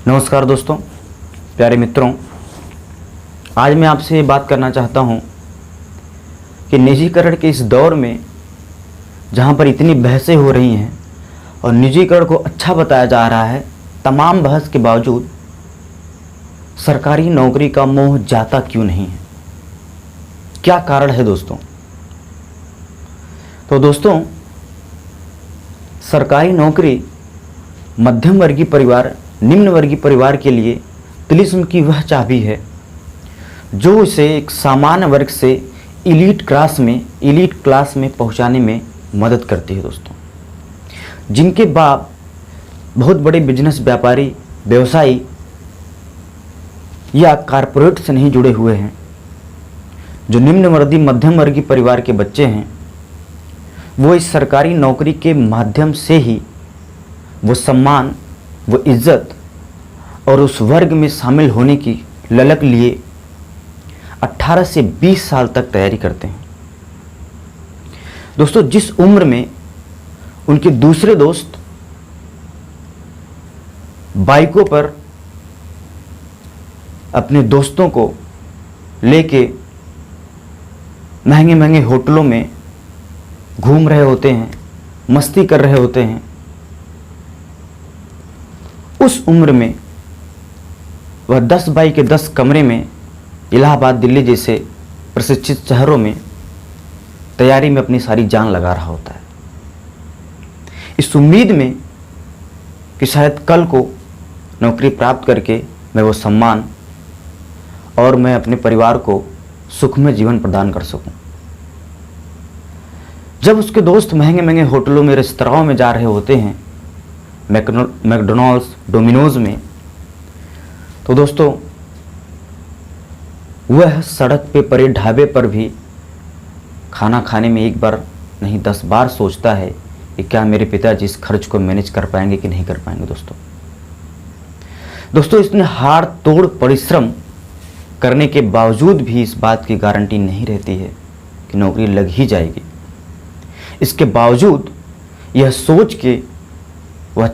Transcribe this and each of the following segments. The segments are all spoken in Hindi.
नमस्कार दोस्तों, प्यारे मित्रों। आज मैं आपसे ये बात करना चाहता हूँ कि निजीकरण के इस दौर में जहाँ पर इतनी बहसें हो रही हैं और निजीकरण को अच्छा बताया जा रहा है, तमाम बहस के बावजूद सरकारी नौकरी का मोह जाता क्यों नहीं है? क्या कारण है दोस्तों? तो दोस्तों, सरकारी नौकरी मध्यम वर्गीय परिवार, निम्न वर्गीय परिवार के लिए तिलिस्म की वह चाबी है जो उसे एक सामान्य वर्ग से एलीट क्लास में पहुंचाने में मदद करती है दोस्तों। जिनके बाप बहुत बड़े बिजनेस व्यापारी, व्यवसायी या कारपोरेट से नहीं जुड़े हुए हैं, जो निम्न वर्गीय मध्यम वर्गीय परिवार के बच्चे हैं, वो इस सरकारी नौकरी के माध्यम से ही वो सम्मान, वो इज्जत और उस वर्ग में शामिल होने की ललक लिए 18 से 20 साल तक तैयारी करते हैं। दोस्तों, जिस उम्र में उनके दूसरे दोस्त बाइकों पर अपने दोस्तों को लेके महंगे महंगे होटलों में घूम रहे होते हैं, मस्ती कर रहे होते हैं, उस उम्र में वह 10 बाई के 10 कमरे में इलाहाबाद, दिल्ली जैसे प्रशिक्षित शहरों में तैयारी में अपनी सारी जान लगा रहा होता है, इस उम्मीद में कि शायद कल को नौकरी प्राप्त करके मैं वो सम्मान और मैं अपने परिवार को सुखमय जीवन प्रदान कर सकूं। जब उसके दोस्त महंगे महंगे होटलों में, रेस्तराओं में जा रहे होते हैं, मैकडोनल्ड्स, डोमिनोज में, तो दोस्तों वह सड़क पे पड़े ढाबे पर भी खाना खाने में एक बार नहीं 10 बार सोचता है कि क्या मेरे पिताजी इस खर्च को मैनेज कर पाएंगे कि नहीं कर पाएंगे। दोस्तों इसमें हाड़ तोड़ परिश्रम करने के बावजूद भी इस बात की गारंटी नहीं रहती है कि नौकरी लग ही जाएगी। इसके बावजूद यह सोच के वह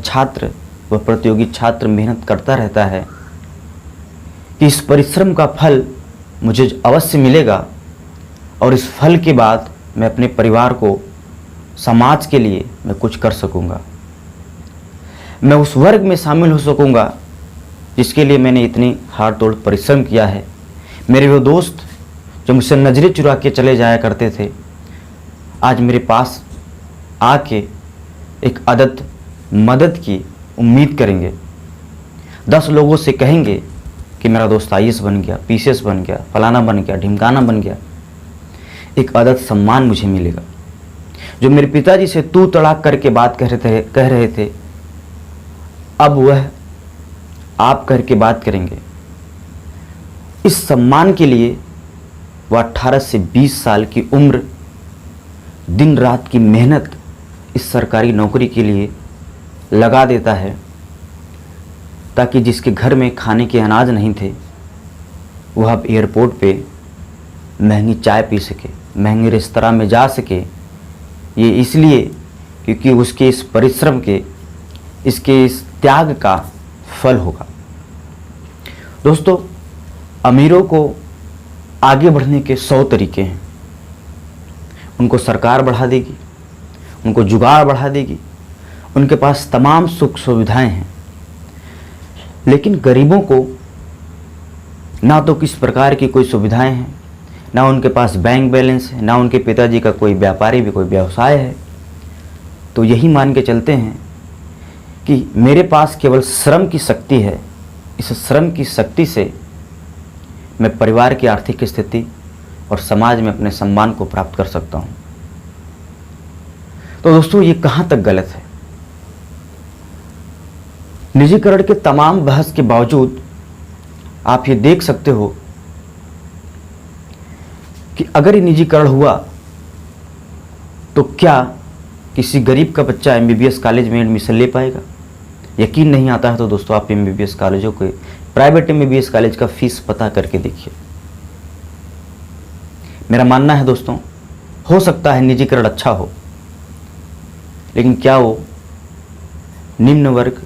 प्रतियोगी छात्र मेहनत करता रहता है कि इस परिश्रम का फल मुझे अवश्य मिलेगा और इस फल के बाद मैं अपने परिवार को, समाज के लिए मैं कुछ कर सकूंगा, मैं उस वर्ग में शामिल हो सकूंगा जिसके लिए मैंने इतनी हाड़ तोड़ परिश्रम किया है। मेरे वो दोस्त जो मुझसे नजरें चुरा के चले जाया करते थे, आज मेरे पास आके एक मदद की उम्मीद करेंगे। 10 लोगों से कहेंगे कि मेरा दोस्त IAS बन गया, PCS बन गया, फलाना बन गया, ढिमकाना बन गया। एक सम्मान मुझे मिलेगा। जो मेरे पिताजी से तू तड़ाक करके बात कह रहे थे, अब वह आप करके बात करेंगे। इस सम्मान के लिए वह 18 से 20 साल की उम्र, दिन रात की मेहनत इस सरकारी नौकरी के लिए लगा देता है, ताकि जिसके घर में खाने के अनाज नहीं थे वह अब एयरपोर्ट पे महंगी चाय पी सके, महंगे रेस्तरां में जा सके। ये इसलिए क्योंकि उसके इस परिश्रम के, इसके इस त्याग का फल होगा। दोस्तों, अमीरों को आगे बढ़ने के 100 तरीके हैं। उनको सरकार बढ़ा देगी, उनको जुगाड़ बढ़ा देगी, उनके पास तमाम सुख सुविधाएं हैं, लेकिन गरीबों को ना तो किस प्रकार की कोई सुविधाएं हैं, ना उनके पास बैंक बैलेंस है, ना उनके पिताजी का कोई व्यापारी भी कोई व्यवसाय है। तो यही मान के चलते हैं कि मेरे पास केवल श्रम की शक्ति है, इस श्रम की शक्ति से मैं परिवार की आर्थिक स्थिति और समाज में अपने सम्मान को प्राप्त कर सकता हूं। तो दोस्तों, ये कहां तक गलत है? निजीकरण के तमाम बहस के बावजूद आप ये देख सकते हो कि अगर ये निजीकरण हुआ तो क्या किसी गरीब का बच्चा MBBS कॉलेज में एडमिशन ले पाएगा? यकीन नहीं आता है तो दोस्तों आप MBBS कॉलेजों के, प्राइवेट MBBS कॉलेज का फीस पता करके देखिए। मेरा मानना है दोस्तों, हो सकता है निजीकरण अच्छा हो, लेकिन क्या वो निम्न वर्ग,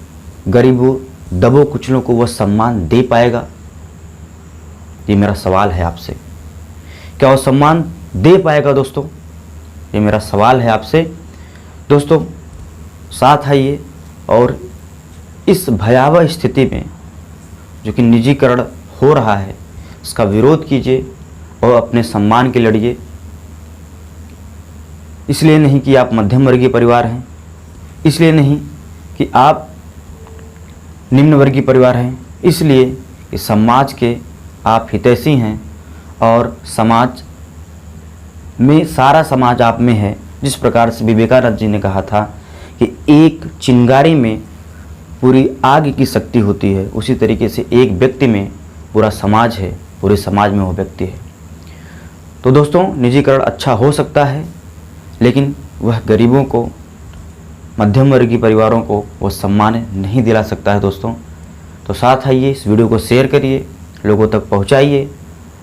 गरीबों, दबों कुचलों को वह सम्मान दे पाएगा? ये मेरा सवाल है आपसे। क्या वो सम्मान दे पाएगा दोस्तों? ये मेरा सवाल है आपसे। दोस्तों साथ आइए और इस भयावह स्थिति में जो कि निजीकरण हो रहा है इसका विरोध कीजिए और अपने सम्मान के लड़िए। इसलिए नहीं कि आप मध्यम वर्गीय परिवार हैं, इसलिए नहीं कि आप निम्न वर्गीय परिवार हैं, इसलिए कि समाज के आप हितैषी हैं और समाज में सारा समाज आप में है। जिस प्रकार से विवेकानंद जी ने कहा था कि एक चिंगारी में पूरी आग की शक्ति होती है, उसी तरीके से एक व्यक्ति में पूरा समाज है, पूरे समाज में वो व्यक्ति है। तो दोस्तों निजीकरण अच्छा हो सकता है, लेकिन वह गरीबों को, मध्यम वर्गीय परिवारों को वो सम्मान नहीं दिला सकता है दोस्तों। तो साथ आइए, इस वीडियो को शेयर करिए, लोगों तक पहुंचाइए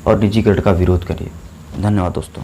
और निजीकरण का विरोध करिए। धन्यवाद दोस्तों।